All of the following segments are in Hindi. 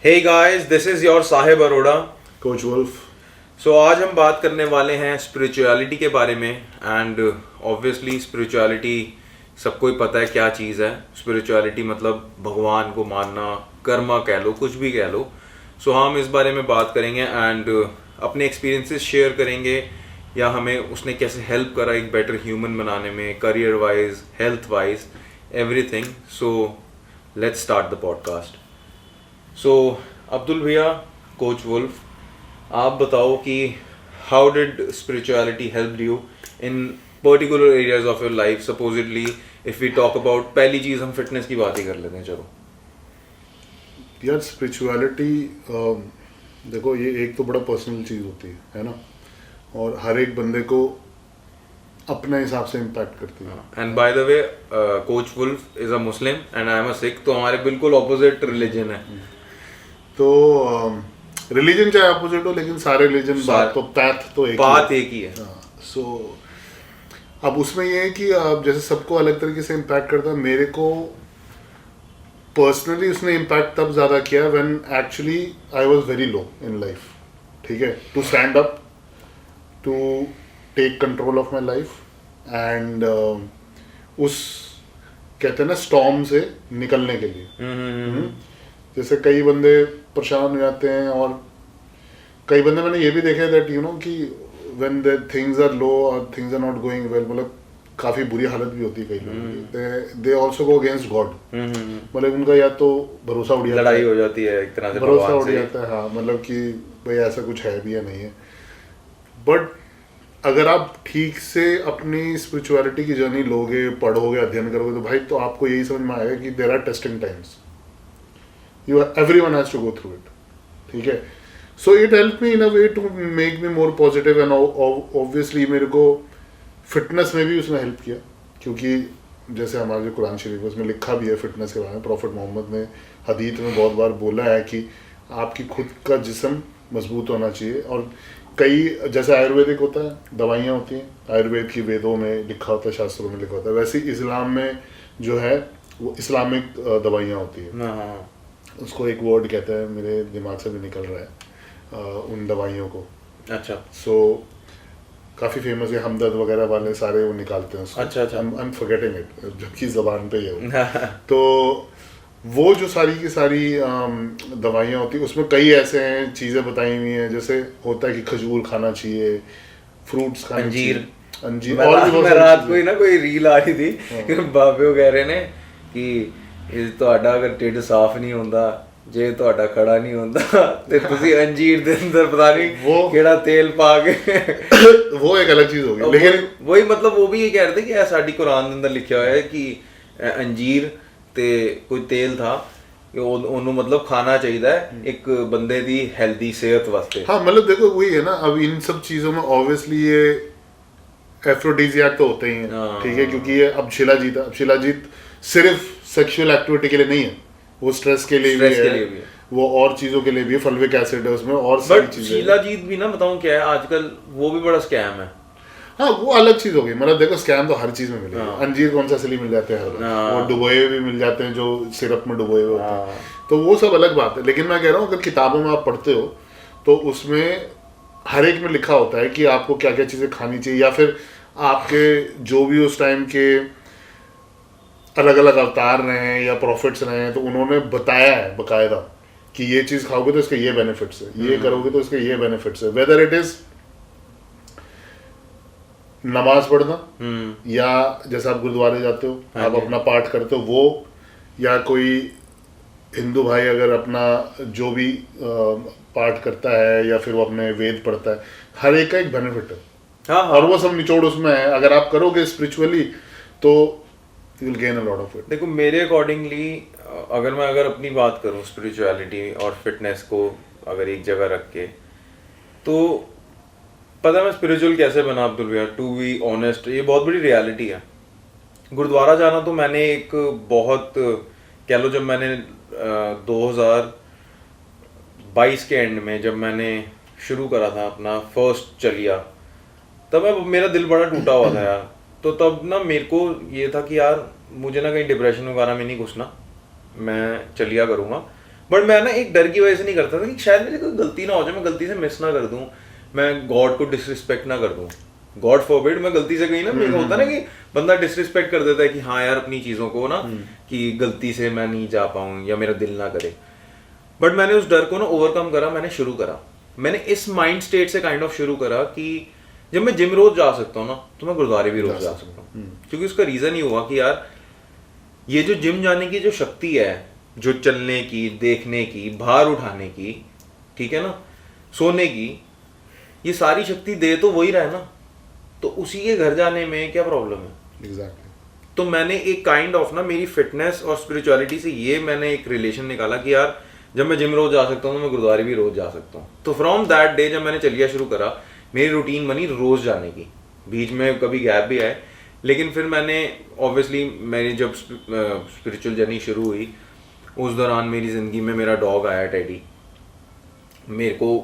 Hey guys, this is your Sahib Arora. Coach Wolf. So आज हम बात करने वाले हैं स्पिरिचुअलिटी के बारे में एंड ऑब्वियसली स्पिरिचुअलिटी सबको ही पता है क्या चीज़ है। स्पिरिचुअलिटी मतलब भगवान को मानना, कर्मा कह लो, कुछ भी कह लो। सो हम इस बारे में बात करेंगे एंड अपने एक्सपीरियंसेस शेयर करेंगे या हमें उसने कैसे हेल्प करा एक बेटर ह्यूमन बनाने में, career wise, health wise, everything. So let's start the podcast. So Abdul भैया, कोच वुल्फ, आप बताओ कि how did spirituality help you in particular areas of your life. Supposedly if we talk about, पहली चीज हम फिटनेस की बात ही कर लेते हैं। चलो यार, स्पिरिचुअलिटी देखो, ये एक तो बड़ा पर्सनल चीज़ होती है ना, और हर एक बंदे को अपने हिसाब से इम्पैक्ट करती है। And by the way, coach Wolf is a Muslim and I am a Sikh, तो हमारे बिल्कुल ऑपोजिट रिलीजन है। तो रिलीजन चाहे अपोजिट हो, लेकिन सारे रिलीजन बात तो बात एक ही है। सो अब उसमें ये है कि जैसे सबको अलग तरीके से इम्पैक्ट करता है। मेरे को पर्सनली उसने इम्पैक्ट तब ज़्यादा किया when actually I was very low in life. ठीक है, to stand up, to take control of my life and उस कहते हैं ना स्टॉर्म से निकलने के लिए। जैसे कई बंदे परेशान हो जाते हैं, और कई बंदे मैंने ये भी देखे दैट यू नो कि when the things are low और things are not going well, मतलब काफ़ी बुरी हालत भी होती है कई लोगों की, they also go against God. मतलब उनका या तो भरोसा उड़ जाता है, लड़ाई हो जाती है एक तरह से, भरोसा उड़ जाता है। हाँ, मतलब कि भाई ऐसा कुछ है भी या नहीं है। बट अगर आप ठीक से अपनी स्पिरिचुअलिटी की जर्नी लोगे, पढ़ोगे, अध्ययन करोगे, तो भाई तो आपको यही समझ में आएगा कि there are testing times, everyone has to go through it। ठीक है, so it helped me in a way to make me more positive and obviously मेरे को फिटनेस में भी उसने हेल्प किया, क्योंकि जैसे हमारे जो कुरान शरीफ है उसमें लिखा भी है फिटनेस के बारे में। प्रॉफिट मोहम्मद ने हदीत में बहुत बार बोला है कि आपकी खुद का जिस्म मजबूत होना चाहिए। और कई जैसे आयुर्वेदिक होता है, दवाइयाँ होती हैं, आयुर्वेद की वेदों में लिखा होता है, शास्त्रों में लिखा होता है, वैसे इस्लाम में जो है वो इस्लामिक दवाइयाँ होती है। उसको एक वर्ड कहते हैं, मेरे दिमाग से भी निकल रहा है उन दवाइयों को। अच्छा। सो काफ़ी फेमस है, हमदर्द वगैरह वाले सारे वो निकालते हैं उसको। अच्छा। आई एम फॉरगेटिंग इट, जबकि ज़बान पे ही है वो। तो वो जो सारी की सारी दवाइयाँ होती हैं, उसमें कई ऐसे हैं चीज़ें बताई हुई हैं। जैसे होता है कि खजूर खाना चाहिए, फ्रूट्स खाने चाहिए, अंजीर। और भी मैं रात को ही ना कोई रील आ रही थी कि बाबे कह रहे ने कि ਤੁਹਾਡਾ अगर ਢਿੱਡ साफ नहीं ਹੁੰਦਾ, ਜੇ ਤੁਹਾਡਾ ਖੜਾ नहीं ਹੁੰਦਾ ਤੇ ਤੁਸੀਂ अंजीर ਦੇ अंदर पता नहीं वो केड़ा तेल पा के वो एक अलग चीज होगी। लेकिन वही मतलब वो भी ये कह रहे थे कि ये साडी कुरान ਦੇ अंदर लिखा हुआ है कि अंजीर ਤੇ कोई तेल था, ਉਹਨੂੰ मतलब खाना चाहिए एक बंदे दी हेल्दी सेहत वास्ते। हाँ, मतलब देखो वही है ना, अब इन सब चीजों में ऑब्वियसली ये एफ्रोडीजियाक तो होते ही हैं। ठीक है, क्योंकि ये अब शिलाजीत सिर्फ सेक्सुअल एक्टिविटी के लिए नहीं है, वो स्ट्रेस के लिए भी है, वो और चीजों के लिए भी है, फल्विक एसिड है उसमें और सारी चीजें। शिलाजीत भी ना बताऊं क्या है आजकल, वो भी बड़ा स्कैम है। हाँ, वो अलग चीज हो गई। मतलब देखो, स्कैम तो हर चीज में मिलेगा। अंजीर कौन सा असली मिल जाते हैं, वो डुबोए हुए भी मिल जाते हैं, जो सिरप में डुबोए हुए होते हैं, तो वो सब अलग बात है। लेकिन मैं कह रहा हूँ, अगर किताबों में आप पढ़ते हो तो उसमें हर एक में लिखा होता है कि आपको क्या क्या चीजें खानी चाहिए, या फिर आपके जो भी उस टाइम के अलग अलग अवतार रहे हैं या प्रॉफिट्स रहे हैं, तो उन्होंने बताया है बकायदा कि ये चीज़ खाओगे तो इसके ये बेनिफिट्स है, ये करोगे तो इसके ये बेनिफिट्स है। वेदर इट इज नमाज पढ़ना, या जैसे आप गुरुद्वारे जाते हो, आप अपना पाठ करते हो वो, या कोई हिंदू भाई अगर अपना जो भी पाठ करता है या फिर वो अपने वेद पढ़ता है, हर एक का एक बेनिफिट है। हाँ। और वो सब निचोड़ उसमें है। अगर आप करोगे स्पिरिचुअली तो you will gain a lot of it। देखो मेरे अकॉर्डिंगली, अगर अपनी बात करूं स्पिरिचुअलिटी और फिटनेस को अगर एक जगह रख के, तो पता है मैं स्पिरिचुअल कैसे बना अब्दुल भैया, टू बी ऑनेस्ट, ये बहुत बड़ी रियलिटी है। गुरुद्वारा जाना तो मैंने एक बहुत कह लो, जब मैंने 2022 के एंड में जब मैंने शुरू करा था अपना फर्स्ट चलिया, तब मेरा दिल बड़ा टूटा हुआ था यार। तो तब ना मेरे को ये था कि यार मुझे ना कहीं डिप्रेशन वगैरह में नहीं घुसना, मैं चलिया करूँगा। बट मैं ना एक डर की वजह से नहीं करता था कि शायद मेरी कोई गलती ना हो जाए, मैं गलती से मिस ना कर दूं, मैं गॉड को डिसरिस्पेक्ट ना कर दूं, गॉड फॉरबिड मैं गलती से कहीं ना, मेरे को होता ना कि बंदा डिसरिस्पेक्ट कर देता है कि हाँ यार अपनी चीज़ों को ना कि गलती से मैं नहीं जा पाऊँ या मेरा दिल ना करे। बट मैंने उस डर को ना ओवरकम करा, मैंने शुरू करा, मैंने इस माइंड स्टेट से काइंड ऑफ शुरू करा कि जब मैं जिम रोज जा सकता हूँ ना तो मैं गुरुद्वारे भी रोज जा सकता हूँ। क्योंकि उसका रीज़न ही हुआ कि यार ये जो जिम जाने की जो शक्ति है, जो चलने की, देखने की, भार उठाने की, ठीक है ना, सोने की, ये सारी शक्ति दे तो वही रहा है ना, तो उसी के घर जाने में क्या प्रॉब्लम है। एग्जैक्टली। तो मैंने एक काइंड ऑफ ना मेरी फिटनेस और स्पिरिचुअलिटी से ये मैंने एक रिलेशन निकाला कि यार जब मैं जिम रोज जा सकता हूँ तो मैं गुरुद्वारे भी रोज जा सकता हूँ। तो फ्रॉम दैट डे जब मैंने चलिया शुरू करा, मेरी रूटीन बनी रोज जाने की, बीच में कभी गैप भी आए, लेकिन फिर मैंने ऑब्वियसली मेरी जब स्पिरिचुअल जर्नी शुरू हुई उस दौरान मेरी ज़िंदगी में मेरा डॉग आया टेडी। मेरे को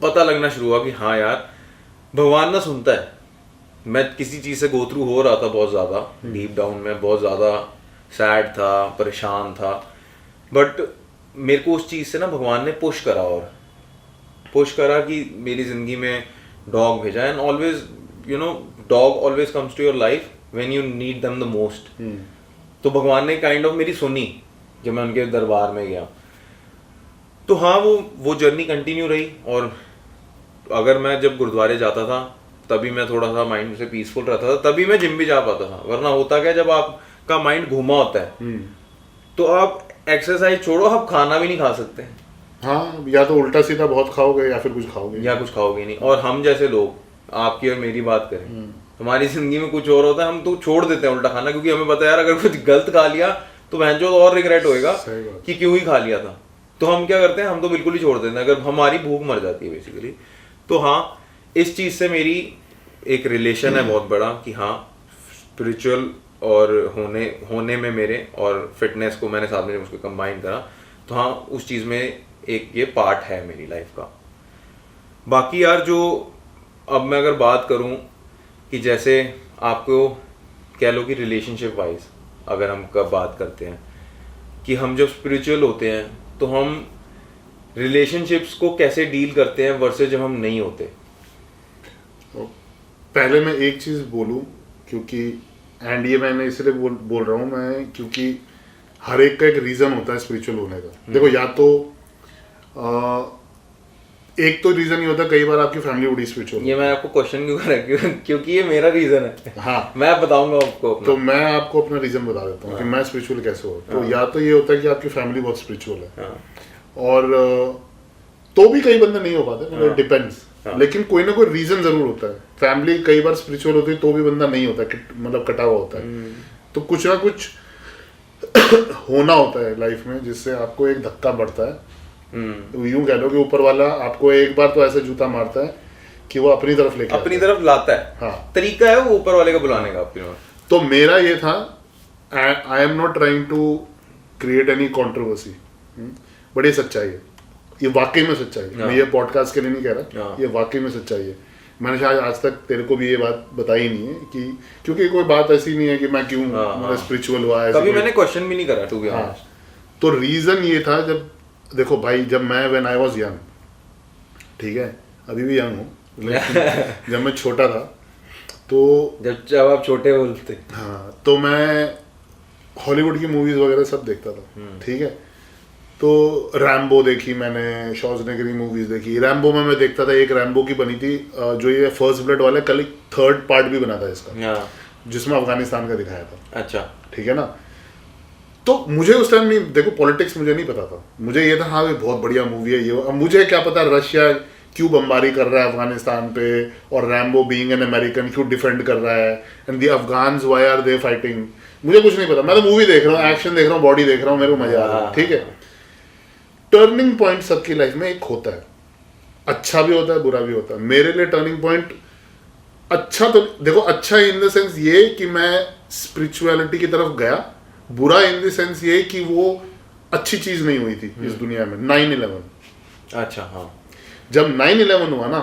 पता लगना शुरू हुआ कि हाँ यार भगवान ना सुनता है। मैं किसी चीज़ से गो थ्रू हो रहा था बहुत ज़्यादा, डीप डाउन में बहुत ज़्यादा सैड था, परेशान था, बट मेरे को उस चीज़ से ना भगवान ने पुश करा, और पुश करा कि मेरी ज़िंदगी में डॉग भेजा। And always you know dog always comes to your life when you need them the most. तो भगवान ने काइंड ऑफ मेरी सुनी जब मैं उनके दरबार में गया। तो हाँ वो जर्नी कंटिन्यू रही, और अगर मैं जब गुरुद्वारे जाता था तभी मैं थोड़ा सा माइंड से पीसफुल रहता था, तभी मैं जिम भी जा पाता था। वरना होता क्या, जब आपका माइंड घूमा होता है तो आप एक्सरसाइज छोड़ो, आप खाना भी नहीं खा सकते। हाँ, या तो उल्टा सीधा बहुत खाओगे या फिर कुछ खाओगे नहीं। और हम जैसे लोग, आपकी और मेरी बात करें, हमारी जिंदगी में कुछ और होता है, हम तो छोड़ देते हैं उल्टा खाना, क्योंकि हमें पता है यार अगर कुछ गलत खा लिया तो भैंजो और रिग्रेट होएगा कि क्यों ही खा लिया था। तो हम क्या करते हैं, हम तो बिल्कुल ही छोड़ देते हैं अगर हमारी भूख मर जाती है बेसिकली। तो हाँ, इस चीज़ से मेरी एक रिलेशन है बहुत बड़ा कि हाँ स्पिरिचुअल और होने में मेरे, और फिटनेस को मैंने साथ में उसको कंबाइन करा, तो हाँ उस चीज़ में एक ये पार्ट है मेरी लाइफ का। बाकी यार जो अब मैं अगर बात करूँ कि जैसे आपको कह लो कि रिलेशनशिप वाइज अगर हम कब बात करते हैं कि हम जब स्पिरिचुअल होते हैं तो हम रिलेशनशिप्स को कैसे डील करते हैं वर्सेस जब हम नहीं होते। पहले मैं एक चीज़ बोलूँ, क्योंकि एंड ये मैंने इसलिए बोल रहा हूँ मैं, क्योंकि हर एक का एक रीज़न होता है स्पिरिचुअल होने का। देखो, या तो एक तो रीज़न ये होता है, कई बार आपकी फैमिली बड़ी स्पिरिचुअल। ये मैं आपको क्वेश्चन क्यों कर रहा हूँ, क्योंकि ये मेरा रीज़न है। हाँ, मैं बताऊंगा आपको अपना। तो मैं आपको अपना रीज़न बता देता हूँ कि मैं स्पिरिचुअल कैसे हो। तो या तो ये होता है कि आपकी फैमिली बहुत स्पिरिचुअल है, और तो भी कई बंदे नहीं हो पाते, मतलब डिपेंड्स। लेकिन कोई ना कोई रीजन जरूर होता है। फैमिली कई बार स्पिरिचुअल होती है तो भी बंदा नहीं होता, मतलब कटा हुआ होता है। तो कुछ ना कुछ होना होता है लाइफ में जिससे आपको एक धक्का बढ़ता है। तो यूं कह लो कि ऊपर वाला आपको एक बार तो ऐसा जूता मारता है कि वो अपनी तरफ लाता है। हाँ, तरीका है वो ऊपर वाले का बुलाने का आपके। तो मेरा ये था, I am not trying to create any controversy, but ये सच्चाई है, ये वाकई में सच्चाई है। मैं ये पॉडकास्ट के लिए नहीं कह रहा, ये वाकई में सच्चाई है। मैंने शायद आज तक तेरे को भी ये बात बताई नहीं है कि, क्योंकि कोई बात ऐसी नहीं है कि मैं क्यों मतलब स्पिरिचुअल हुआ है, कभी मैंने क्वेश्चन भी नहीं करा टू बी ऑनेस्ट। तो रीजन ये था, जब देखो भाई, जब मैं व्हेन आई वाज यंग, ठीक है, अभी भी यंग हूँ, जब मैं छोटा था तो जब आप छोटे बोलते, हाँ, तो मैं हॉलीवुड की मूवीज वगैरह सब देखता था, ठीक है। तो रैम्बो देखी मैंने, शॉर्जनेगर की मूवीज देखी। रैम्बो में मैं देखता था, एक रैम्बो की बनी थी जो ये फर्स्ट ब्लड वाला, कल एक थर्ड पार्ट भी बना था इसका, जिसमें अफगानिस्तान का दिखाया था। अच्छा, ठीक है ना। तो मुझे उस टाइम नहीं, देखो पॉलिटिक्स मुझे नहीं पता था, मुझे ये था हाँ ये बहुत बढ़िया मूवी है ये। अब मुझे क्या पता रशिया क्यों बमबारी कर रहा है अफगानिस्तान पे, और रैम्बो बीइंग एन अमेरिकन क्यों डिफेंड कर रहा है, and the Afghans why are they fighting, मुझे कुछ नहीं पता। मैं तो मूवी देख रहा हूँ, एक्शन देख रहा हूँ, बॉडी देख रहा हूँ, मेरे को मजा आ रहा है, ठीक है। टर्निंग पॉइंट सबकी लाइफ में एक होता है, अच्छा भी होता है बुरा भी होता है। मेरे लिए टर्निंग पॉइंट अच्छा, तो देखो अच्छा इन द सेंस ये कि मैं स्पिरिचुअलिटी की तरफ गया, बुरा इन द सेंस ये कि वो अच्छी चीज नहीं हुई थी इस दुनिया में। 9/11, अच्छा हाँ, जब 9/11 हुआ ना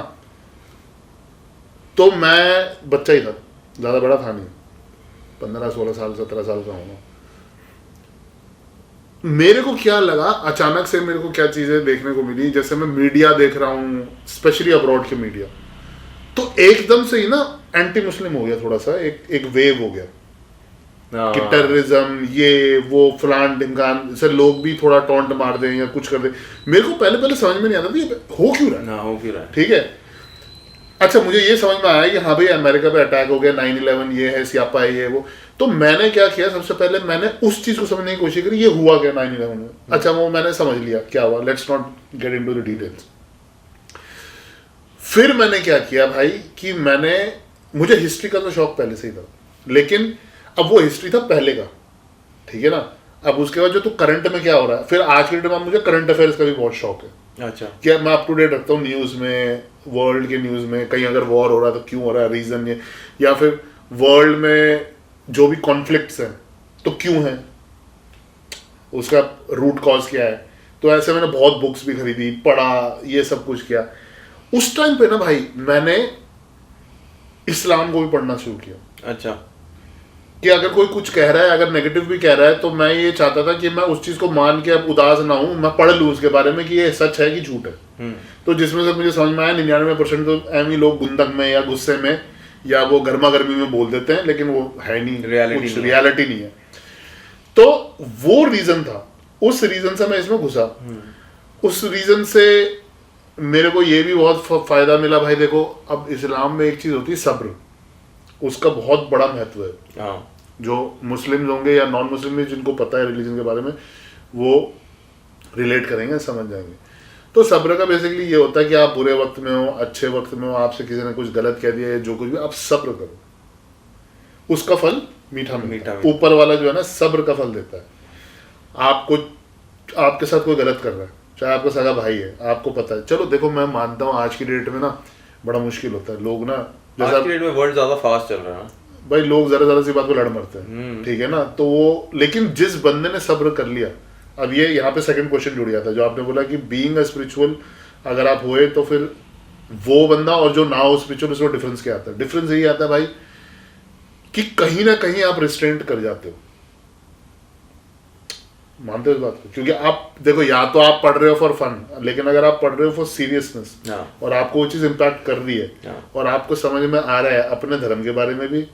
तो मैं बच्चा ही था, ज्यादा बड़ा था नहीं, 15, 16 साल 17 साल का होगा। मेरे को क्या लगा, अचानक से मेरे को क्या चीजें देखने को मिली, जैसे मैं मीडिया देख रहा हूँ, स्पेशली अब्रॉड के मीडिया, तो एकदम से ही ना एंटी मुस्लिम हो गया, थोड़ा सा एक वेव हो गया कि टेररिज्म, ये वो फलान ढिमकान से लोग भी थोड़ा टॉन्ट मार दें या कुछ कर दें। मेरे को पहले पहले समझ में नहीं आता था ये हो क्यों रहा है, ठीक है। अच्छा, मुझे ये समझ में आया कि हाँ भाई अमेरिका पे अटैक हो गया, 9/11 ये है, सियापा है, ये वो। तो मैंने क्या किया, सबसे पहले मैंने उस चीज को समझने की कोशिश करी, ये हुआ क्या 9/11 में। अच्छा, वो मैंने समझ लिया क्या हुआ, let's not get into the details. फिर मैंने क्या किया भाई कि मुझे हिस्ट्री का तो शौक पहले से ही था, लेकिन अब वो हिस्ट्री था पहले का, ठीक है ना। अब उसके बाद जो तो करंट में क्या हो रहा है, फिर आज के डेट में मुझे करंट अफेयर्स का भी बहुत शौक है। अच्छा, क्या मैं अप टू डेट रखता हूँ न्यूज में, वर्ल्ड के न्यूज में, कहीं अगर वॉर हो रहा है तो क्यों हो रहा है, रीजन ये, या फिर वर्ल्ड में जो भी कॉन्फ्लिक्ट्स हैं तो क्यों है, उसका रूट कॉज क्या है। तो ऐसे मैंने बहुत बुक्स भी खरीदी, पढ़ा, ये सब कुछ किया। उस टाइम पे ना भाई मैंने इस्लाम को भी पढ़ना शुरू किया। अच्छा, कि अगर कोई कुछ कह रहा है, अगर नेगेटिव भी कह रहा है, तो मैं ये चाहता था कि मैं उस चीज को मान के अब उदास ना हूं, मैं पढ़ लूं उसके बारे में कि ये सच है कि झूठ है। तो जिसमें से मुझे समझ में आया 99% तो एम ही लोग गुंदक में या गुस्से में या वो गर्मा गर्मी में बोल देते हैं, लेकिन वो है नहीं, रियलिटी नहीं है। तो वो रीजन था, उस रीजन से मैं इसमें घुसा। उस रीजन से मेरे को ये भी बहुत फायदा मिला भाई। देखो, अब इस्लाम में एक चीज होती है सब्र, उसका बहुत बड़ा महत्व है। जो मुस्लिम होंगे या नॉन मुस्लिम भी जिनको पता है रिलीजन के बारे में, वो रिलेट करेंगे, समझ जाएंगे। तो सब्र का बेसिकली ये होता है कि आप बुरे वक्त में हो, अच्छे वक्त में हो, आपसे किसी ने कुछ गलत कह दिया है, जो कुछ भी, आप सब्र करो, उसका फल मीठा मीठा। ऊपर वाला जो है ना सब्र का फल देता है। आपको, आपके साथ कोई गलत कर रहा है, चाहे आपका सगा भाई है, आपको पता है, चलो देखो मैं मानता हूँ आज की डेट में ना बड़ा मुश्किल होता है, लोग ना आज की डेट में वर्ल्ड ज्यादा फास्ट चल रहा है भाई, लोग जरा सी बात पे लड़ मरते हैं, ठीक है ना। तो वो, लेकिन जिस बंदे ने सब्र कर लिया, अब ये यहाँ पे सेकंड क्वेश्चन जुड़ जाता है जो आपने बोला कि बीइंग अ स्पिरिचुअल अगर आप होए तो फिर वो बंदा और जो ना हो स्पिरिचुअल, उसमें डिफरेंस क्या आता है। डिफरेंस यही आता है भाई कि कहीं ना कहीं आप रिस्ट्रेंट कर जाते हो, मानते हो इस बात को। क्योंकि आप देखो, या तो आप पढ़ रहे हो फॉर फन, लेकिन अगर आप पढ़ रहे हो फॉर सीरियसनेस और आपको वो चीज इम्पैक्ट कर रही है और आपको समझ में आ रहा है अपने धर्म के बारे में भी,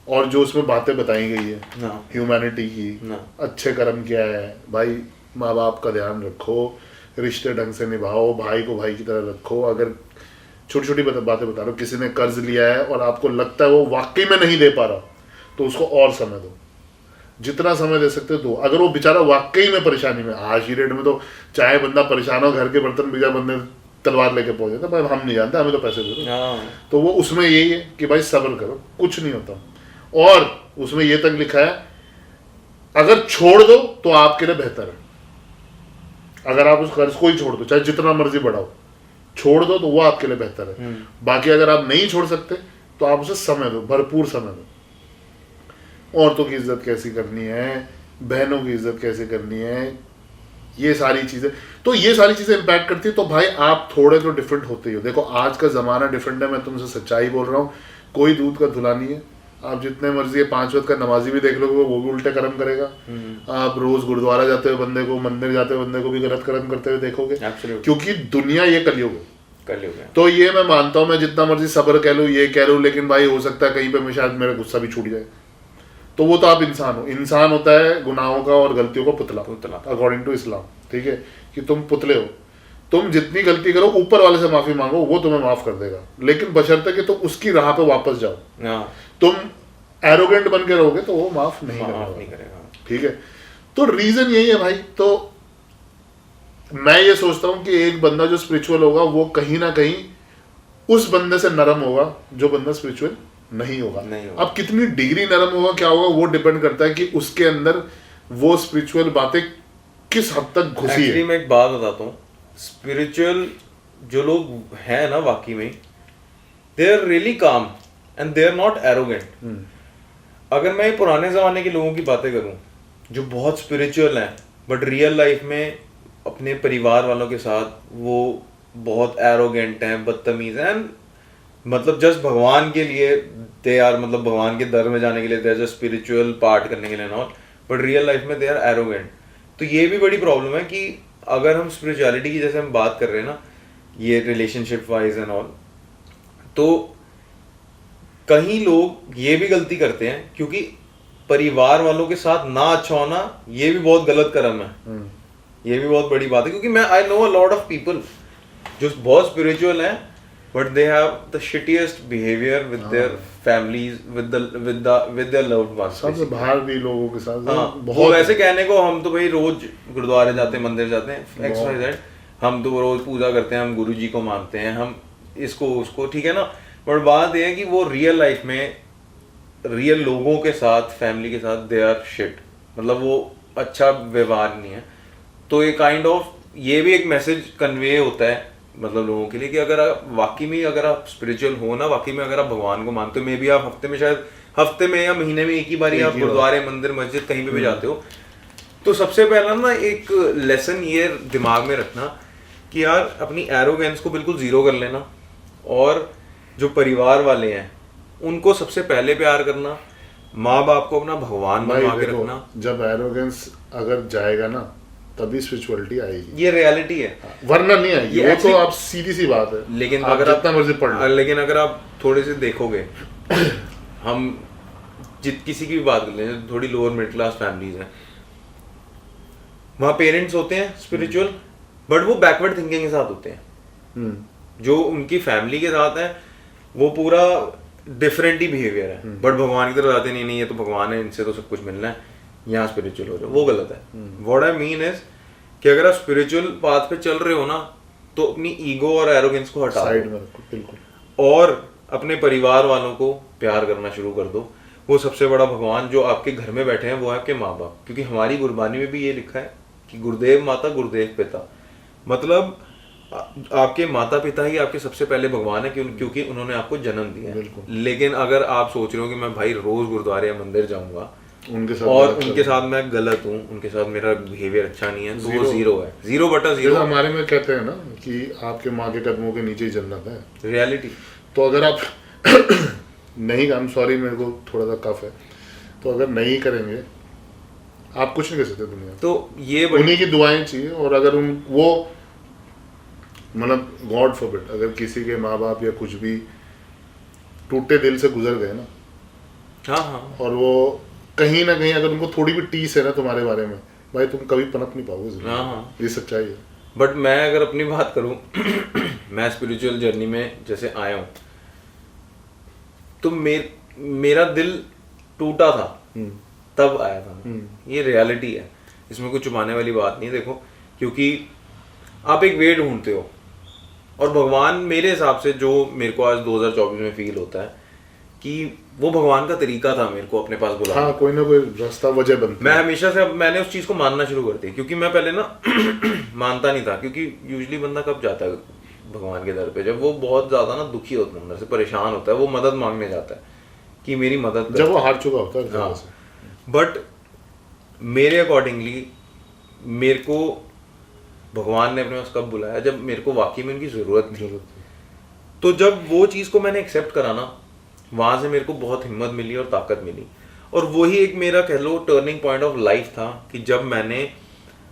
और जो उसमें बातें बताई गई है ह्यूमैनिटी की, अच्छे कर्म क्या है भाई, माँ बाप का ध्यान रखो, रिश्ते ढंग से निभाओ, भाई को भाई की तरह रखो। अगर छोटी छोटी बातें बता रहा हूँ, किसी ने कर्ज लिया है और आपको लगता है वो वाकई में नहीं दे पा रहा, तो उसको और समय दो, जितना समय दे सकते हो दो। अगर वो बेचारा वाकई में परेशानी में, आज की डेट में तो चाहे बंदा परेशान हो, घर के बर्तन बिजा बंदे तलवार लेके पहुंच जाता है, हम नहीं जानते, हमें तो पैसे दे दो। तो वो उसमें यही है कि भाई सब्र करो, कुछ नहीं होता। और उसमें ये तक लिखा है अगर छोड़ दो तो आपके लिए बेहतर है। अगर आप उस कर्ज को ही छोड़ दो, चाहे जितना मर्जी बढ़ाओ, छोड़ दो तो वो आपके लिए बेहतर है। बाकी अगर आप नहीं छोड़ सकते तो आप उसे समय दो, भरपूर समय दो। औरतों की इज्जत कैसी करनी है, बहनों की इज्जत कैसे करनी है, ये सारी चीजें, तो ये सारी चीजें इंपैक्ट करती है। तो भाई आप थोड़े तो डिफरेंट होते ही हो। देखो आज का जमाना डिफरेंट है, मैं तुमसे सच्चाई बोल रहा हूँ, कोई दूध का धुला नहीं है। आप जितने मर्जी 5 वक्त का नमाजी भी देख लोगे वो भी उल्टे कर्म करेगा। आप रोज गुरुद्वारा जाते हुए बंदे को, मंदिर जाते हुए बंदे को भी गलत कर्म करते हुए देखोगे, क्योंकि दुनिया ये कलयुग है। तो ये मैं मानता हूँ, मैं जितना मर्जी सब्र कह लूँ, ये कह लूँ, लेकिन भाई हो सकता है कहीं पे मैं शायद मेरा गुस्सा भी छूट जाए। तो वो तो आप इंसान हो, इंसान होता है गुनाहों का और गलतियों का पुतला अकॉर्डिंग टू इस्लाम, ठीक है, कि तुम पुतले हो। तुम जितनी गलती करो ऊपर वाले से माफी मांगो, वो तुम्हें माफ कर देगा, लेकिन बशर्ते कि तुम उसकी राह पे वापस जाओ। तुम एरोगेंट बन के रहोगे तो वो माफ नहीं करेगा, ठीक है। तो रीजन यही है भाई। तो मैं ये सोचता हूं कि एक बंदा जो स्पिरिचुअल होगा वो कहीं ना कहीं उस बंदे से नरम होगा जो बंदा स्पिरिचुअल नहीं होगा। अब कितनी डिग्री नरम होगा, क्या होगा, वो डिपेंड करता है कि उसके अंदर वो स्पिरिचुअल बातें किस हद तक घुसी है। मैं एक बात बताता हूँ, स्पिरिचुअल जो लोग हैं ना वाकई में, they are really calm and they are not arrogant. अगर मैं पुराने जमाने के लोगों की बातें करूं जो बहुत स्पिरिचुअल हैं बट रियल लाइफ में अपने परिवार वालों के साथ वो बहुत एरोगेंट हैं, बदतमीज हैं, मतलब जस्ट भगवान के लिए दे आर, मतलब भगवान के दर में जाने के लिए they are just spiritual part करने के लिए नॉट, बट रियल लाइफ में दे आर एरोगेंट। तो ये भी बड़ी प्रॉब्लम है कि अगर हम स्पिरिचुअलिटी की जैसे हम बात कर रहे हैं ना, ये रिलेशनशिप वाइज एंड ऑल, तो कहीं लोग ये भी गलती करते हैं क्योंकि परिवार वालों के साथ ना अच्छा होना ये भी बहुत गलत कर्म है। ये भी बहुत बड़ी बात है क्योंकि मैं I know a lot of people जो बहुत स्पिरिचुअल हैं but they have the shittiest behaviour with their families with their loved ones. सबसे बाहर भी लोगों के साथ बहुत वैसे कहने को हम तो भाई रोज गुरुद्वारे जाते हैं, मंदिर जाते हैं, एक्स वाई जेड, हम तो रोज पूजा करते हैं, हम गुरु जी को मानते हैं, हम इसको उसको, ठीक है ना। बट बात यह है कि वो रियल लाइफ में रियल लोगों के साथ, फैमिली के साथ दे आर शिट, मतलब वो अच्छा व्यवहार नहीं है। तो ये काइंड ऑफ ये भी एक मैसेज कन्वे होता है मतलब लोगों के लिए कि अगर आप वाकई में अगर आप स्पिरिचुअल हो ना, वाकई में अगर आप भगवान को मानते हो, मे भी आप हफ्ते में या महीने में एक ही बार आप गुरुद्वारे, मंदिर, मस्जिद कहीं पे भी जाते हो, तो सबसे पहला ना एक लेसन ये दिमाग में रखना कि यार अपनी एरोगेंस को बिल्कुल जीरो कर लेना और जो परिवार वाले हैं उनको सबसे पहले प्यार करना, माँ बाप को अपना भगवान बना के रखना। जब एरोगेंस अगर जाएगा ना तभी स्पिरिचुअलिटी आएगी, ये रियलिटी है, वरना नहीं आएगी। वो तो आप सीधी सी बात है। लेकिन आप अगर जितना मर्जी पढ़ लो, लेकिन अगर आप थोड़े से देखोगे हम किसी की भी बात कर लें, थोड़ी लोअर मिडिल क्लास फैमिलीज हैं, वहाँ पेरेंट्स होते हैं स्पिरिचुअल बट वो बैकवर्ड थिंकिंग के साथ होते हैं। जो उनकी फैमिली के साथ है वो पूरा डिफरेंट ही बिहेवियर है, बट भगवान की तरफ आते नहीं, ये तो भगवान है, इनसे तो सब कुछ मिलना है, यहाँ स्पिरिचुअल हो रहे हो, वो गलत है। व्हाट आई मीन इज कि अगर आप स्पिरिचुअल पाथ पे चल रहे हो ना तो अपनी ईगो और एरोगेंस को हटा साइड में रखो बिल्कुल, और अपने परिवार वालों को प्यार करना शुरू कर दो। वो सबसे बड़ा भगवान जो आपके घर में बैठे हैं वो है आपके माँ बाप, क्योंकि हमारी गुरबानी में भी ये लिखा है कि गुरुदेव माता गुरुदेव पिता, मतलब आपके माता पिता ही आपके सबसे पहले भगवान है क्योंकि उन्होंने आपको जन्म दिया है। लेकिन अगर आप सोच रहे हो कि मैं भाई रोज गुरुद्वारे या मंदिर जाऊंगा उनके साथ मैं गलत हूँ, उनके साथ मेरा बिहेवियर अच्छा नहीं है, तो वो जीरो है, 0/0। हमारे में कहते हैं ना कि आपके माँ के कदमों के नीचे ही जन्नत है, रियलिटी। तो अगर आप नहीं, आई एम सॉरी मेरे को थोड़ा सा कफ है, तो अगर नहीं करेंगे आप कुछ नहीं कर सकते दुनिया। तो ये उन्हीं की दुआएं चाहिए, और अगर वो मतलब गॉड फॉरबिड अगर किसी के माँ बाप या कुछ भी टूटे दिल से गुजर गए ना, हाँ, और वो कहीं ना कहीं अगर उनको थोड़ी भी टीस है ना तुम्हारे बारे में, भाई तुम कभी पनप नहीं पाओगे। हाँ, ये सच्चाई है। बट मैं अगर अपनी बात करूं मैं स्पिरिचुअल जर्नी में जैसे आया हूं तो मेरा दिल टूटा था तब आया था। ये रियलिटी है, इसमें कुछ छुपाने वाली बात नहीं। देखो, क्योंकि आप एक वे ढूंढते हो और भगवान मेरे हिसाब से जो मेरे को आज 2024 में फील होता है कि वो भगवान का तरीका था मेरे को अपने पास बुलाने। हाँ, कोई ना कोई रास्ता वजह बनती मैं हमेशा से अब मैंने उस चीज़ को मानना शुरू कर दिया, क्योंकि मैं पहले ना मानता नहीं था, क्योंकि यूजुअली बंदा कब जाता है भगवान के दर पे जब वो बहुत ज़्यादा ना दुखी होता है, अंदर से परेशान होता है, वो मदद मांगने जाता है कि मेरी मदद कर, जब वो हार चुका होता है। हाँ, बट मेरे अकॉर्डिंगली मेरे को भगवान ने अपने पास कब बुलाया जब मेरे को वाकई में उनकी ज़रूरत थी। तो जब वो चीज़ को मैंने एक्सेप्ट करा ना, वहाँ से मेरे को बहुत हिम्मत मिली और ताकत मिली, और वही एक मेरा कह लो टर्निंग पॉइंट ऑफ लाइफ था कि जब मैंने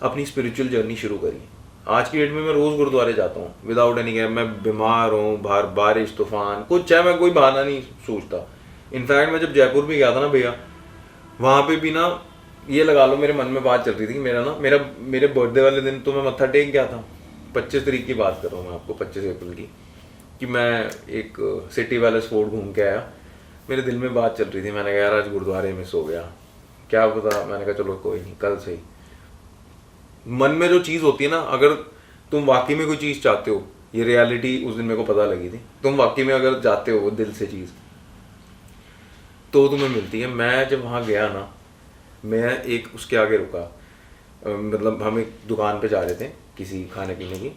अपनी स्पिरिचुअल जर्नी शुरू करी। आज की डेट में मैं रोज़ गुरुद्वारे जाता हूँ विदाउट एनी गैप। मैं बीमार हूँ, बारिश तूफान कुछ चाहे, मैं कोई बहाना नहीं सोचता। इनफैक्ट मैं जब जयपुर भी गया था ना भैया, वहाँ पे भी ना ये लगा लो मेरे मन में बात चल रही थी कि मेरे बर्थडे वाले दिन तो मैं मत्था टेक गया था। 25 तारीख की बात कर रहा हूँ मैं आपको, 25 अप्रैल की, कि मैं एक सिटी पैलेस फोर्ट घूम के आया। मेरे दिल में बात चल रही थी, मैंने कहा यार आज गुरुद्वारे में सो गया, क्या पता। मैंने कहा चलो कोई नहीं, कल से ही। मन में जो चीज़ होती है ना, अगर तुम वाकई में कोई चीज़ चाहते हो, ये रियलिटी उस दिन मेरे को पता लगी थी, तुम वाकई में अगर चाहते हो वो दिल से चीज़ तो तुम्हें मिलती है। मैं जब वहाँ गया ना, मैं एक उसके आगे रुका, मतलब हम एक दुकान पे जा रहे थे किसी खाने पीने की,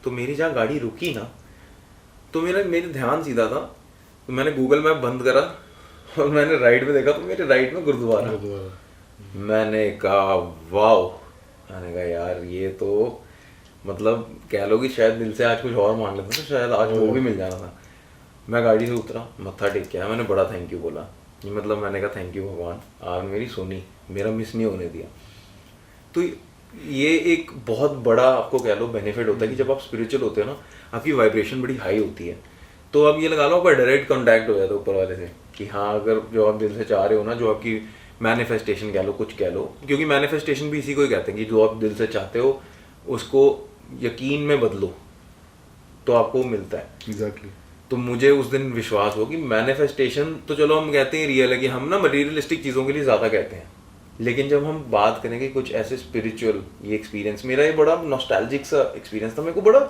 तो मेरी जहाँ गाड़ी रुकी ना, तो मेरे ध्यान सीधा था, तो मैंने गूगल मैप बंद करा और मैंने राइट में देखा, तो मेरे राइट में गुरुद्वारा। मैंने कहा वाओ, मैंने कहा यार ये तो मतलब कह लो कि शायद दिल से आज कुछ और मांग लेता तो शायद आज वो भी मिल जाना था। मैं गाड़ी से उतरा, मत्था टेक के आया, मैंने बड़ा थैंक यू बोला। ये मतलब मैंने कहा थैंक यू भगवान, आप मेरी सुनी, मेरा मिस नहीं होने दिया। तो ये एक बहुत बड़ा आपको कह लो बेनिफिट होता है कि जब आप स्पिरिचुअल होते हो ना, आपकी वाइब्रेशन बड़ी हाई होती है। तो अब ये लगा लो आपका डायरेक्ट कांटेक्ट हो जाता है ऊपर वाले से कि हाँ, अगर जो आप दिल से चाह रहे हो ना, जो आपकी मैनिफेस्टेशन कह लो, कुछ कह लो, क्योंकि मैनिफेस्टेशन भी इसी को ही कहते हैं कि जो आप दिल से चाहते हो उसको यकीन में बदलो तो आपको मिलता है। एग्जैक्टली। तो मुझे उस दिन विश्वास हो कि मैनिफेस्टेशन तो चलो हम कहते हैं रियल है, कि हम ना मटीरियलिस्टिक चीज़ों के लिए ज़्यादा कहते हैं, लेकिन जब हम बात करेंगे कुछ ऐसे स्पिरिचुअल, ये एक्सपीरियंस मेरा ये बड़ा नॉस्टैल्जिक सा एक्सपीरियंस था। मेरे को बड़ा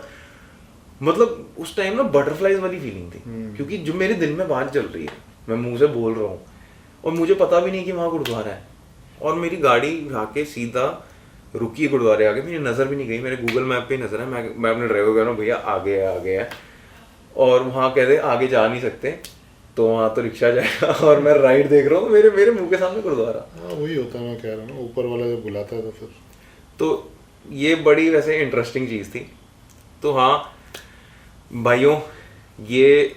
मतलब उस टाइम ना बटरफ्लाइज वाली फीलिंग थी, क्योंकि जो मेरे दिल में बात चल रही है, मैं मुंह से बोल रहा हूँ और मुझे पता भी नहीं कि वहाँ गुरुद्वारा है, और मेरी गाड़ी आके सीधा रुकी है गुरुद्वारे आगे, मेरी नज़र भी नहीं गई, मेरे गूगल मैप पे नज़र है, मैं अपने ड्राइवर कह रहा हूँ भैया आगे है आगे है, और वहाँ कह दे आगे जा नहीं सकते तो वहाँ तो रिक्शा जाएगा, और मैं राइट देख रहा हूँ मेरे मुंह के सामने गुरुद्वारा। हाँ वही होता है, मैं कह रहा हूँ ना, ऊपर वाला जब बुलाता है तो फिर तो ये बड़ी वैसे इंटरेस्टिंग चीज़ थी। तो हाँ भाइयों, ये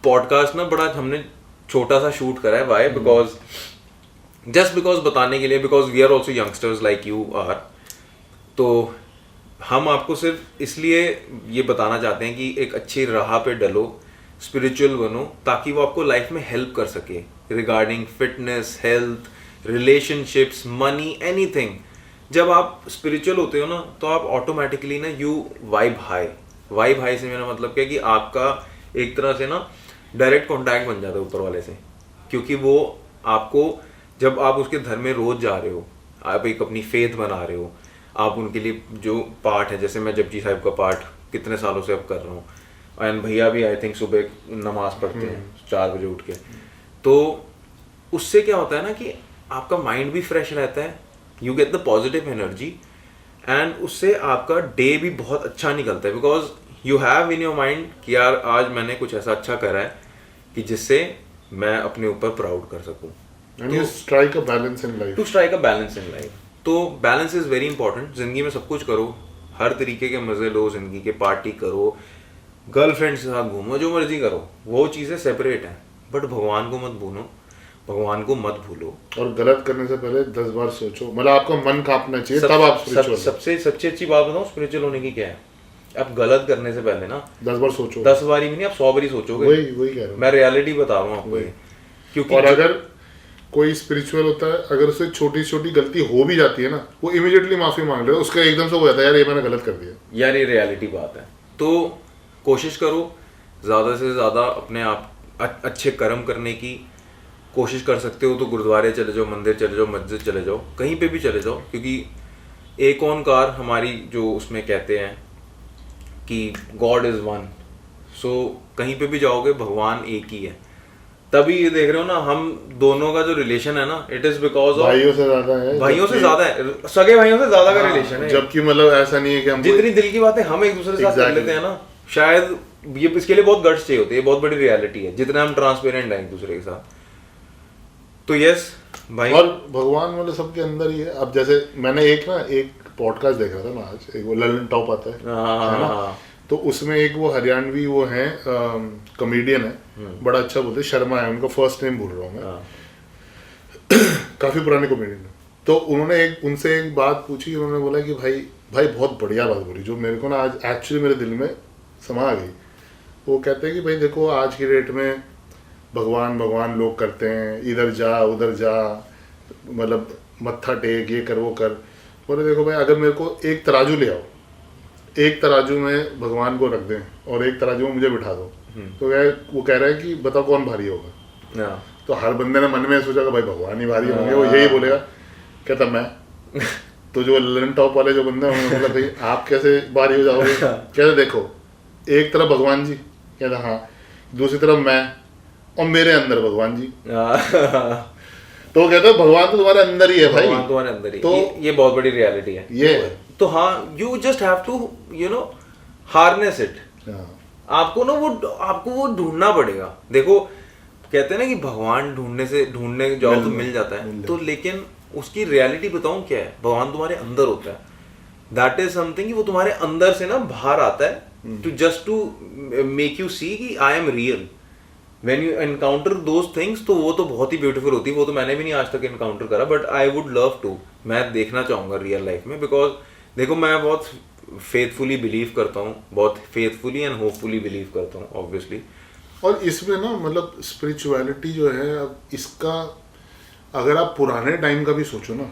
पॉडकास्ट ना बड़ा हमने छोटा सा शूट करा है, वाई बिकॉज जस्ट बिकॉज बताने के लिए, because we are also youngsters like you are. तो हम आपको सिर्फ इसलिए ये बताना चाहते हैं कि एक अच्छी राह पे डलो, स्पिरिचुअल बनो, ताकि वो आपको लाइफ में हेल्प कर सके regarding fitness, health, relationships, money, anything. जब आप स्पिरिचुअल होते हो ना तो आप ऑटोमेटिकली ना you vibe high. Vibe high से मेरा मतलब क्या है कि आपका एक तरह से ना डायरेक्ट कॉन्टैक्ट बन जाता है ऊपर वाले से, क्योंकि वो आपको, जब आप उसके धर्म में रोज जा रहे हो, आप एक अपनी फेथ बना रहे हो, आप उनके लिए जो पाठ है, जैसे मैं जपजी साहिब का पाठ कितने सालों से अब कर रहा हूँ, एंड भैया भी आई थिंक सुबह नमाज पढ़ते हैं 4 बजे उठ के, तो उससे क्या होता है ना कि आपका माइंड भी फ्रेश रहता है, you get the positive energy, and उससे आपका डे भी बहुत अच्छा निकलता है, because you have in your mind कि यार आज मैंने कुछ ऐसा अच्छा करा है कि जिससे मैं अपने ऊपर प्राउड कर सकूं। And you strike a balance in life. To strike a balance in life. तो बैलेंस इज वेरी इंपॉर्टेंट। जिंदगी में सब कुछ करो, हर तरीके के मजे लो, जिंदगी के पार्टी करो, गर्लफ्रेंड के साथ घूमो, जो मर्जी करो, वो चीज़ें सेपरेट हैं, बट भगवान को मत भूलो, भगवान को मत भूलो। और गलत करने से पहले 10 बार सोचो, मतलब आपका मन कांपना चाहिए, तब आप स्पिरिचुअल। सबसे अच्छी बात बताऊं स्पिरिचुअल होने की क्या है, आप गलत करने से पहले ना 10 बार सोचो, 10 बारी भी नहीं, आप 100 बारी सोचोगे। वही कह रहा हूँ मैं रियलिटी बता रहा हूँ आपको ये, क्योंकि और अगर कोई स्पिरिचुअल होता है, अगर उससे छोटी छोटी गलती हो भी जाती है ना, वो इमीडिएटली माफी मांग ले, उसका एकदम से हो जाता है यार ये मैंने गलत कर दिया, यार ये रियलिटी बात है। तो कोशिश करो ज़्यादा से ज़्यादा अपने आप अच्छे कर्म करने की कोशिश कर सकते हो तो गुरुद्वारे चले जाओ, मंदिर चले जाओ, मस्जिद चले जाओ, कहीं पे भी चले जाओ, क्योंकि एक ओंकार हमारी जो उसमें कहते हैं कि गॉड इज़ वन, सो कहीं पे भी जाओगे भगवान एक ही है। तभी ये देख रहे हो ना, हम दोनों का जो रिलेशन है ना, इट इज बिकॉज ऑफ भाइयों से ज्यादा है, भाइयों से ज्यादा है, सगे भाइयों से ज्यादा का रिलेशन है। जबकि मतलब ऐसा नहीं है कि हम जितनी दिल की बातें हम एक दूसरे के साथ कर लेते हैं ना, शायद ये इसके लिए बहुत गट्स चाहिए होते हैं, ये बहुत बड़ी रियलिटी है, जितना हम ट्रांसपेरेंट हैं एक दूसरे के साथ। तो यस भाई, और भगवान मतलब सबके अंदर ही है। अब जैसे मैंने एक पॉडकास्ट देख रहा था ना आज, एक वो ललन टॉप आता है ना, तो उसमें एक वो हरियाणवी वो है कॉमेडियन है, बड़ा अच्छा बोलते हैं, शर्मा है उनका फर्स्ट नेम भूल रहा हूँ मैं, काफी पुराने कॉमेडियन है। तो उन्होंने उनसे एक बात पूछी, उन्होंने बोला कि भाई बहुत बढ़िया बात बोली जो मेरे को ना आज एक्चुअली मेरे दिल में समा गई। वो कहते हैं कि भाई देखो आज की डेट में भगवान लोग करते हैं, इधर जा उधर जा, मतलब मत्था टेक, ये कर वो कर। बोले देखो भाई अगर मेरे को एक तराजू ले आओ, एक तराजू में भगवान को रख दें और एक तराजू में मुझे बिठा दो, तो वो कह रहा है कि बताओ कौन भारी होगा। तो हर बंदे ने मन में सोचा कि भाई भगवान ही भारी होंगे, वो यही बोलेगा। कहता मैं तो जो ललन टॉप वाले जो बंदे हैं बोला भाई आप कैसे भारी हो जाओगे? कहते देखो एक तरफ भगवान जी, कहता हाँ, दूसरी तरफ मैं और मेरे अंदर भगवान जी। तो कहते भगवान तो तुम्हारे अंदर ही है भाई, भगवान तुम्हारे अंदर ही। तो ये बहुत बड़ी रियलिटी है ये। तो हाँ, you just have to harness it. आपको ना वो ढूंढना पड़ेगा। देखो कहते हैं ना कि भगवान ढूंढने जाओ तो मिल जाता है, तो लेकिन उसकी रियलिटी बताऊं क्या है, भगवान तुम्हारे अंदर होता है। दैट इज समथिंग कि वो तुम्हारे अंदर से ना बाहर आता है, to just to make you see कि I am real. When you encounter those things तो वो तो बहुत ही ब्यूटीफुल होती है। वो तो मैंने भी नहीं आज तक एनकाउंटर करा, but I would love to, मैं देखना चाहूँगा रियल लाइफ में। बिकॉज देखो मैं बहुत फेथफुली बिलीव करता हूँ, बहुत फेथफुली एंड होपफुली बिलीव करता हूँ ऑब्वियसली। और इसमें ना मतलब स्पिरिचुअलिटी जो है, अब इसका अगर आप पुराने टाइम का भी सोचो ना,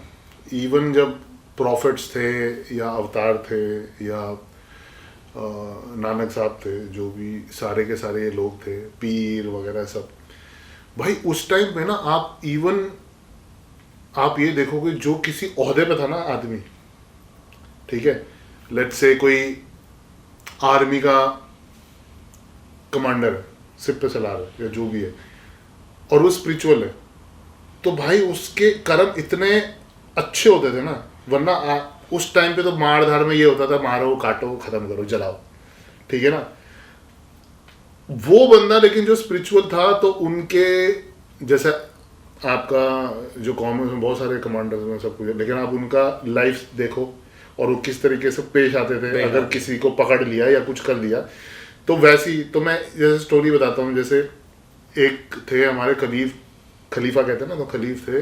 इवन जब प्रॉफिट्स थे या अवतार थे या नानक साहब थे, जो भी सारे के सारे ये लोग थे, पीर वगैरह सब, भाई उस टाइम पे ना आप इवन आप ये देखोगे जो किसी ओहदे पे था ना आदमी, ठीक है, लेट्स से कोई आर्मी का कमांडर है, सिप पे सलार है या जो भी है, और वो स्पिरिचुअल है, तो भाई उसके कर्म इतने अच्छे होते थे ना। वरना उस टाइम पे तो मार धार में ये होता था, मारो काटो खत्म करो जलाओ, ठीक है ना। वो बंदा लेकिन जो स्पिरिचुअल था, तो उनके जैसे आपका जो कॉमन में बहुत सारे कमांडर्स में सब कुछ, लेकिन आप उनका लाइफ देखो और वो किस तरीके से पेश आते थे अगर किसी को पकड़ लिया या कुछ कर लिया। तो वैसी तो मैं जैसे स्टोरी बताता हूँ, जैसे एक थे हमारे खलीफा कहते हैं ना, तो खलीफ थे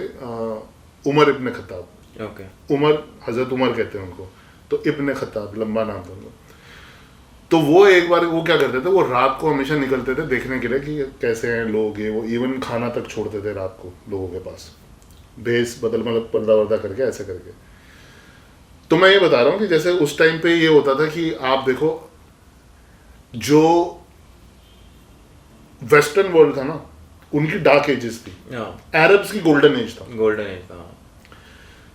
उमर इब्न खत्ताब। ओके। उमर, हजरत उमर कहते हैं उनको, तो इब्न खत्ताब लंबा नाम था उनका। तो वो एक बार वो क्या करते थे, वो रात को हमेशा निकलते थे देखने के लिए कि कैसे हैं लोग, ये वो इवन खाना तक छोड़ते थे रात को लोगों के पास, भेस बदल मतलब पर्दा वर्दा करके ऐसे करके। तो मैं ये बता रहा हूँ कि जैसे उस टाइम पे ये होता था कि आप देखो जो वेस्टर्न वर्ल्ड था ना, उनकी डार्क एजेस थी, अरब्स की गोल्डन एज था, गोल्डन एज था।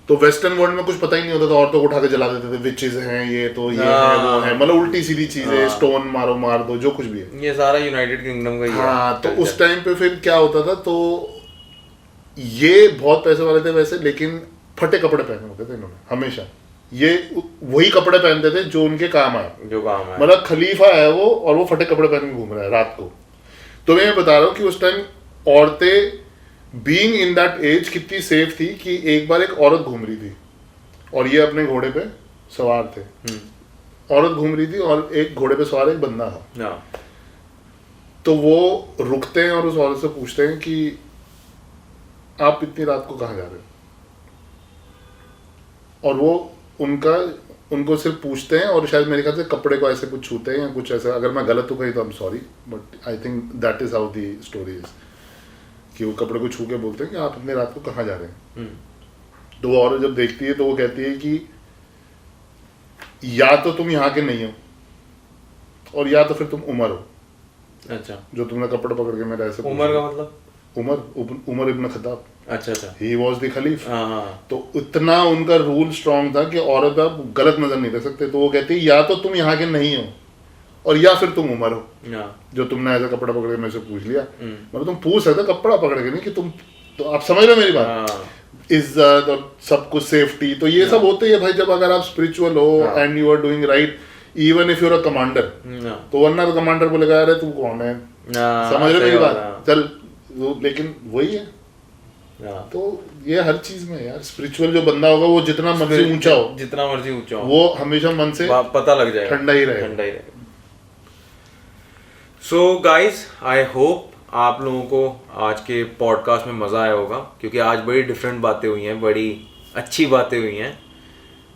तो वेस्टर्न वर्ल्ड में कुछ पता ही नहीं होता था, औरतों को उठा के जला देते थे, विचेस हैं ये तो ये है वो है, मतलब उल्टी सीधी चीजें, स्टोन मारो मार दो जो कुछ भी है, ये सारा यूनाइटेड किंगडम का ही है। हाँ, तो उस टाइम पे फिर क्या होता था, तो ये बहुत पैसे वाले थे वैसे, लेकिन फटे कपड़े पहने होते थे इन्होंने हमेशा, ये वही कपड़े पहनते थे जो उनके काम आए, मतलब खलीफा है वो और वो फटे कपड़े पहन के घूम रहा है रात को। तो मैं बता रहा हूँ कि उस टाइम औरतें बीइंग इन दैट एज कितनी सेफ थी कि एक बार एक औरत घूम रही थी और ये अपने घोड़े पे सवार थे, औरत घूम रही थी और एक घोड़े पे सवार एक बंदा था। तो वो रुकते हैं और उस औरत से पूछते हैं कि आप इतनी रात को कहाँ जा रहे हो, और वो उनको सिर्फ पूछते हैं और शायद मेरे ख्याल से कपड़े को ऐसे कुछ छूते हैं या कुछ ऐसा, अगर मैं गलत हूँ कहीं तो I am sorry, but I think that is how the story is, कि वो कपड़े को छू के बोलते हैं कि आप इतने रात को कहाँ जा रहे हैं। तो वो औरत जब देखती है तो वो कहती है कि या तो तुम यहाँ के नहीं हो और या तो फिर तुम उमर हो। अच्छा। जो तुमने कपड़े पकड़ के मेरे ऐसे, उमर का मतलब उमर इब्न खत्ताब। अच्छा। He was the खलीफ। तो इतना उनका रूल स्ट्रॉन्ग था कि औरत आप गलत नजर नहीं रख सकते। तो वो कहती है या तो तुम यहाँ के नहीं हो और या फिर तुम उमर हो, जो तुमने ऐसा कपड़ा पकड़ के मेरे से पूछ लिया। मतलब तुम पूछ सकते कपड़ा पकड़ के, नहीं कि तुम, तो आप समझ रहे हो मेरी बात। इज्जत और सब कुछ, सेफ्टी, तो ये सब होते ही है भाई जब अगर आप स्पिरिचुअल हो and you are doing right, even if you're a commander. तो वरना तो कमांडर बोलेगा अरे तू कौन है, समझ रहे हो मेरी बात, चल। लेकिन वही है। तो ये हर चीज में यार, स्पिरिचुअल जो बंदा होगा वो जितना मर्जी ऊंचा हो, वो हमेशा मन से पता लग जाएगा, ठंडा ही रहेगा। सो गाइज, आई होप आप लोगों को आज के पॉडकास्ट में मज़ा आया होगा, क्योंकि आज बड़ी डिफरेंट बातें हुई हैं, बड़ी अच्छी बातें हुई हैं।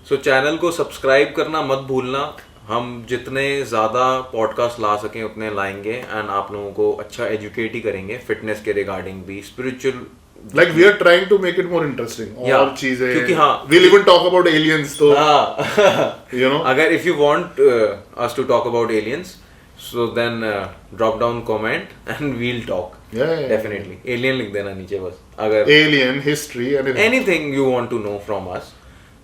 सो चैनल को सब्सक्राइब करना मत भूलना। हम जितने ज़्यादा पॉडकास्ट ला सकें उतने लाएंगे एंड आप लोगों को अच्छा एजुकेट ही करेंगे, फिटनेस के रिगार्डिंग भी, spiritual, like we are trying to make it more interesting, और चीजें, क्योंकि हाँ, we'll even talk about aliens, तो you know, अगर if you want us to talk about aliens, so then drop down comment and we'll talk. Definitely alien लिख देना नीचे बस, अगर alien history anything you want to know from us.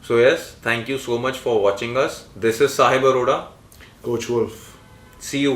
So yes, thank you so much for watching us. This is Sahib Aroda, Coach Wolf. See you.